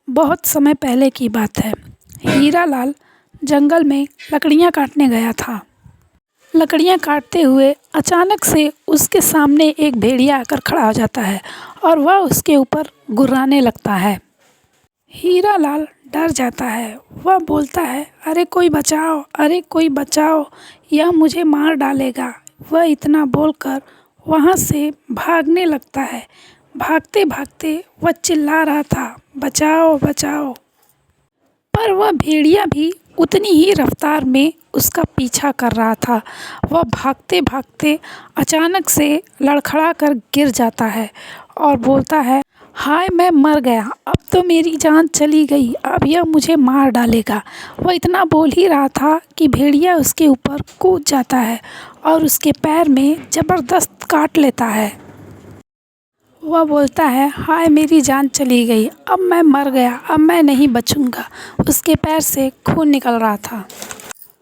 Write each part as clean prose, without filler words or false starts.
बहुत समय पहले की बात है। हीरालाल जंगल में लकड़ियाँ काटने गया था। लकड़ियाँ काटते हुए अचानक से उसके सामने एक भेड़िया आकर खड़ा हो जाता है और वह उसके ऊपर गुर्राने लगता है। हीरालाल डर जाता है। वह बोलता है, अरे कोई बचाओ, अरे कोई बचाओ, यह मुझे मार डालेगा। वह इतना बोलकर वहाँ से भागने लगता है। भागते भागते वह चिल्ला रहा था, बचाओ बचाओ। पर वह भेड़िया भी उतनी ही रफ्तार में उसका पीछा कर रहा था। वह भागते भागते अचानक से लड़खड़ा कर गिर जाता है और बोलता है, हाय मैं मर गया, अब तो मेरी जान चली गई, अब यह मुझे मार डालेगा। वह इतना बोल ही रहा था कि भेड़िया उसके ऊपर कूद जाता है और उसके पैर में ज़बरदस्त काट लेता है। वह बोलता है, हाय मेरी जान चली गई, अब मैं मर गया, अब मैं नहीं बचूंगा। उसके पैर से खून निकल रहा था।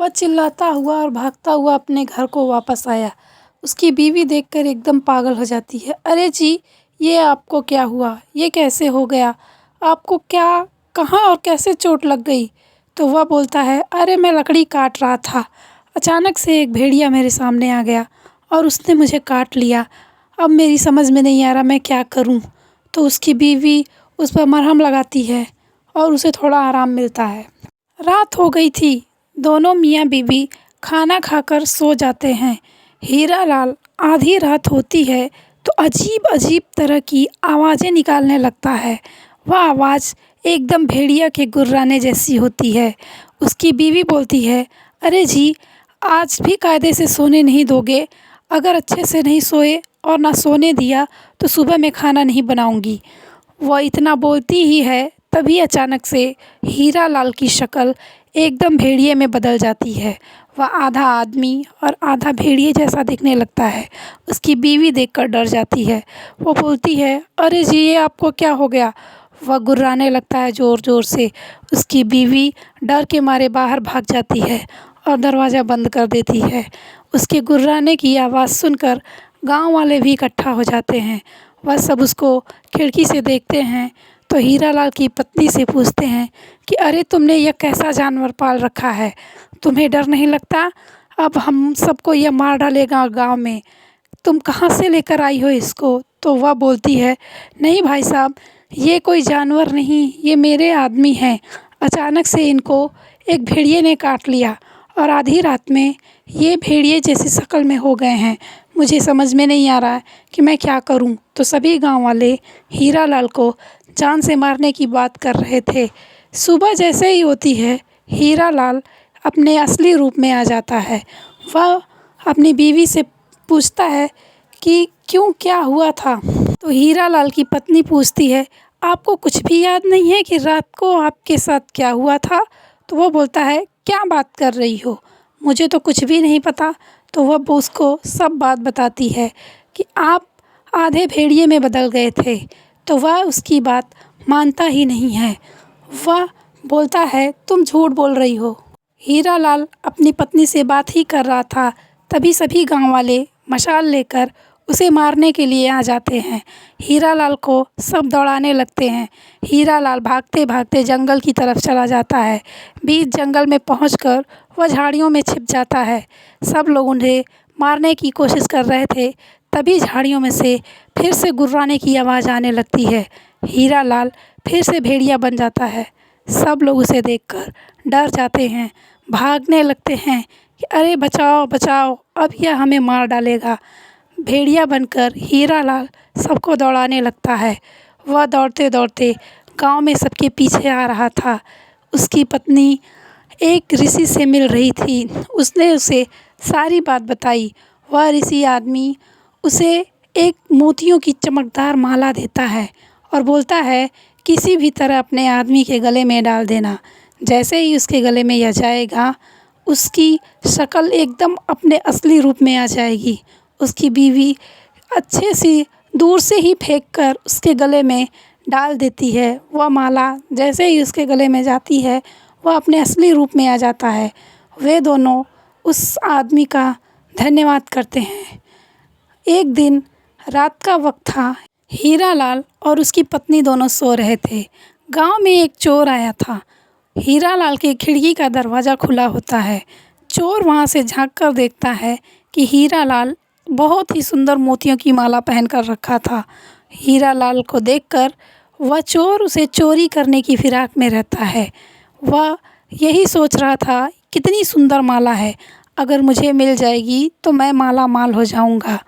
वह चिल्लाता हुआ और भागता हुआ अपने घर को वापस आया। उसकी बीवी देखकर एकदम पागल हो जाती है। अरे जी, ये आपको क्या हुआ? ये कैसे हो गया? आपको क्या, कहाँ और कैसे चोट लग गई? तो वह बोलता है, अरे मैं लकड़ी काट रहा था, अचानक से एक भेड़िया मेरे सामने आ गया और उसने मुझे काट लिया। अब मेरी समझ में नहीं आ रहा मैं क्या करूं। तो उसकी बीवी उस पर मरहम लगाती है और उसे थोड़ा आराम मिलता है। रात हो गई थी। दोनों मियाँ बीवी खाना खाकर सो जाते हैं। हीरालाल आधी रात होती है तो अजीब अजीब तरह की आवाज़ें निकालने लगता है। वह आवाज़ एकदम भेड़िया के गुर्राने जैसी होती है। उसकी बीवी बोलती है, अरे जी, आज भी कायदे से सोने नहीं दोगे? अगर अच्छे से नहीं सोए और ना सोने दिया तो सुबह मैं खाना नहीं बनाऊंगी। वह इतना बोलती ही है, तभी अचानक से हीरालाल की शक्ल एकदम भेड़िए में बदल जाती है। वह आधा आदमी और आधा भेड़िए जैसा दिखने लगता है। उसकी बीवी देखकर डर जाती है। वो बोलती है, अरे जी ये आपको क्या हो गया? वह गुर्राने लगता है ज़ोर ज़ोर से। उसकी बीवी डर के मारे बाहर भाग जाती है और दरवाज़ा बंद कर देती है। उसके गुर्राने की आवाज़ सुनकर गांव वाले भी इकट्ठा हो जाते हैं। वह सब उसको खिड़की से देखते हैं तो हीरालाल की पत्नी से पूछते हैं कि अरे तुमने यह कैसा जानवर पाल रखा है? तुम्हें डर नहीं लगता? अब हम सबको यह मार डालेगा गांव में। तुम कहाँ से लेकर आई हो इसको? तो वह बोलती है, नहीं भाई साहब, ये कोई जानवर नहीं, ये मेरे आदमी हैं। अचानक से इनको एक भेड़िए ने काट लिया और आधी रात में ये भेड़िए जैसी शक्ल में हो गए हैं। मुझे समझ में नहीं आ रहा है कि मैं क्या करूं। तो सभी गांव वाले हीरालाल को जान से मारने की बात कर रहे थे। सुबह जैसे ही होती है, हीरालाल अपने असली रूप में आ जाता है। वह अपनी बीवी से पूछता है कि क्यों, क्या हुआ था? तो हीरालाल की पत्नी पूछती है, आपको कुछ भी याद नहीं है कि रात को आपके साथ क्या हुआ था? तो वो बोलता है, क्या बात कर रही हो? मुझे तो कुछ भी नहीं पता। तो वह उसको सब बात बताती है कि आप आधे भेड़िए में बदल गए थे। तो वह उसकी बात मानता ही नहीं है। वह बोलता है, तुम झूठ बोल रही हो। हीरालाल अपनी पत्नी से बात ही कर रहा था, तभी सभी गांव वाले मशाल लेकर उसे मारने के लिए आ जाते हैं। हीरालाल को सब दौड़ाने लगते हैं। हीरालाल भागते भागते जंगल की तरफ चला जाता है। बीच जंगल में पहुंचकर वह झाड़ियों में छिप जाता है। सब लोग उन्हें मारने की कोशिश कर रहे थे, तभी झाड़ियों में से फिर से गुर्राने की आवाज़ आने लगती है। हीरालाल फिर से भेड़िया बन जाता है। सब लोग उसे देखकर डर जाते हैं, भागने लगते हैं कि अरे बचाओ बचाओ, अब यह हमें मार डालेगा। भेड़िया बनकर हीरालाल सबको दौड़ाने लगता है। वह दौड़ते दौड़ते गांव में सबके पीछे आ रहा था। उसकी पत्नी एक ऋषि से मिल रही थी। उसने उसे सारी बात बताई। वह ऋषि आदमी उसे एक मोतियों की चमकदार माला देता है और बोलता है, किसी भी तरह अपने आदमी के गले में डाल देना। जैसे ही उसके गले में यह जाएगा, उसकी शक्ल एकदम अपने असली रूप में आ जाएगी। उसकी बीवी अच्छे से दूर से ही फेंक कर उसके गले में डाल देती है। वह माला जैसे ही उसके गले में जाती है, वह अपने असली रूप में आ जाता है। वे दोनों उस आदमी का धन्यवाद करते हैं। एक दिन रात का वक्त था। हीरालाल और उसकी पत्नी दोनों सो रहे थे। गांव में एक चोर आया था। हीरालाल की खिड़की का दरवाज़ा खुला होता है। चोर वहां से झांक कर देखता है कि हीरालाल बहुत ही सुंदर मोतियों की माला पहन कर रखा था। हीरालाल को देखकर वह चोर उसे चोरी करने की फिराक में रहता है। वह यही सोच रहा था, कितनी सुंदर माला है, अगर मुझे मिल जाएगी तो मैं माला माल हो जाऊंगा।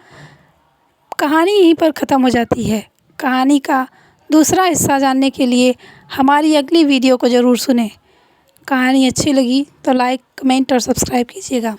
कहानी यहीं पर ख़त्म हो जाती है। कहानी का दूसरा हिस्सा जानने के लिए हमारी अगली वीडियो को ज़रूर सुनें। कहानी अच्छी लगी तो लाइक, कमेंट और सब्सक्राइब कीजिएगा।